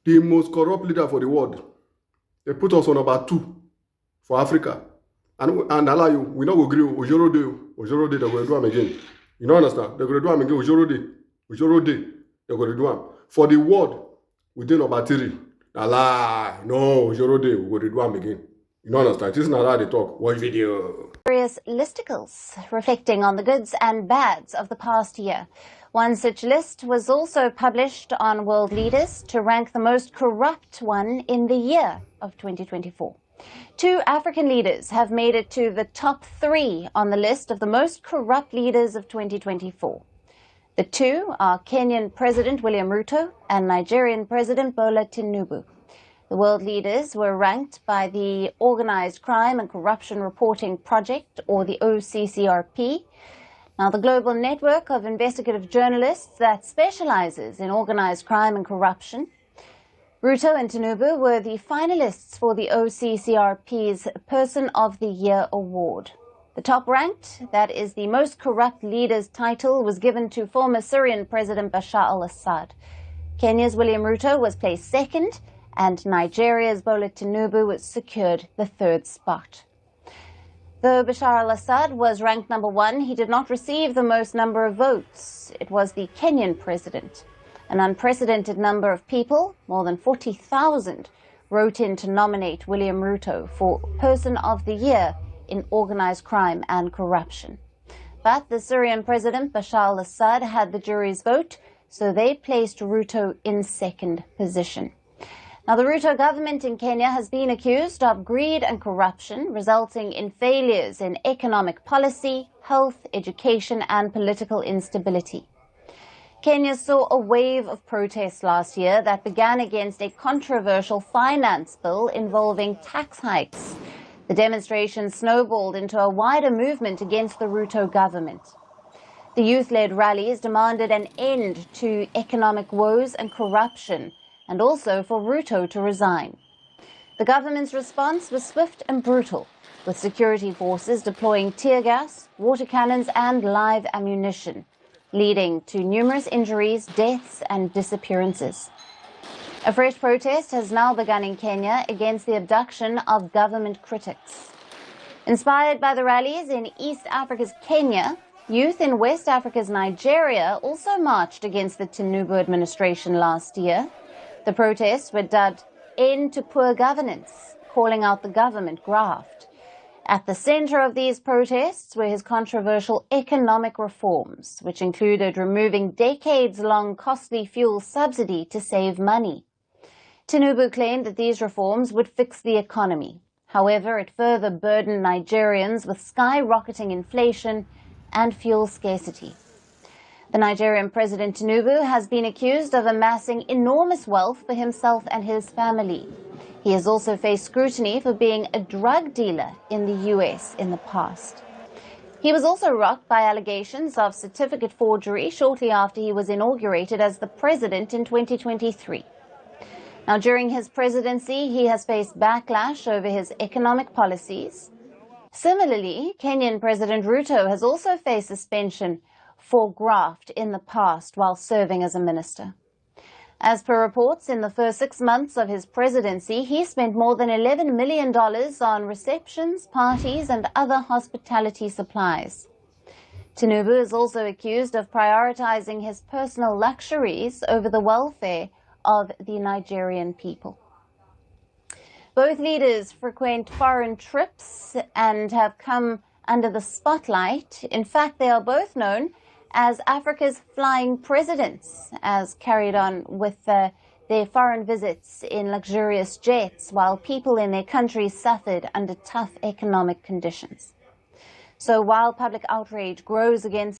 the most corrupt leader for the world. They put us on number 2 for Africa. And allow you, we not agree. Ojoro Day, they're going to do them again. You don't understand? They're going to do them again. Ojoro Day, they're going to do them. For the world, we did number 3. Allah, no, Ojoro Day, we're going to do them again. You don't understand? This is not how they talk. Watch video. Various listicles reflecting on the goods and bads of the past year. One such list was also published on World Leaders to rank the most corrupt one in the year of 2024. 2 African leaders have made it to the top 3 on the list of the most corrupt leaders of 2024. The 2 are Kenyan President William Ruto and Nigerian President Bola Tinubu. The world leaders were ranked by the Organized Crime and Corruption Reporting Project, or the OCCRP. Now, the global network of investigative journalists that specializes in organized crime and corruption. Ruto and Tinubu were the finalists for the OCCRP's Person of the Year Award. The top ranked, that is the most corrupt leaders title, was given to former Syrian President Bashar al-Assad. Kenya's William Ruto was placed 2nd, and Nigeria's Bola Tinubu secured the 3rd spot. Though Bashar al-Assad was ranked number 1, he did not receive the most number of votes. It was the Kenyan president. An unprecedented number of people, more than 40,000, wrote in to nominate William Ruto for Person of the Year in organized crime and corruption. But the Syrian president Bashar al-Assad had the jury's vote, so they placed Ruto in 2nd position. Now, the Ruto government in Kenya has been accused of greed and corruption, resulting in failures in economic policy, health, education, and political instability. Kenya saw a wave of protests last year that began against a controversial finance bill involving tax hikes. The demonstrations snowballed into a wider movement against the Ruto government. The youth-led rallies demanded an end to economic woes and corruption, and also for Ruto to resign. The government's response was swift and brutal, with security forces deploying tear gas, water cannons, and live ammunition, leading to numerous injuries, deaths, and disappearances. A fresh protest has now begun in Kenya against the abduction of government critics. Inspired by the rallies in East Africa's Kenya, youth in West Africa's Nigeria also marched against the Tinubu administration last year. The protests were dubbed End to Poor Governance, calling out the government graft. At the center of these protests were his controversial economic reforms, which included removing decades-long costly fuel subsidy to save money. Tinubu claimed that these reforms would fix the economy. However, it further burdened Nigerians with skyrocketing inflation and fuel scarcity. The Nigerian President Tinubu has been accused of amassing enormous wealth for himself and his family. He has also faced scrutiny for being a drug dealer in the US in the past. He was also rocked by allegations of certificate forgery shortly after he was inaugurated as the president in 2023. Now, during his presidency, he has faced backlash over his economic policies. Similarly, Kenyan President Ruto has also faced suspension for graft in the past while serving as a minister. As per reports, in the first 6 months of his presidency, he spent more than $11 million on receptions, parties, and other hospitality supplies. Tinubu is also accused of prioritizing his personal luxuries over the welfare of the Nigerian people. Both leaders frequent foreign trips and have come under the spotlight. In fact, they are both known as Africa's flying presidents, as carried on with their foreign visits in luxurious jets while people in their countries suffered under tough economic conditions. So while public outrage grows against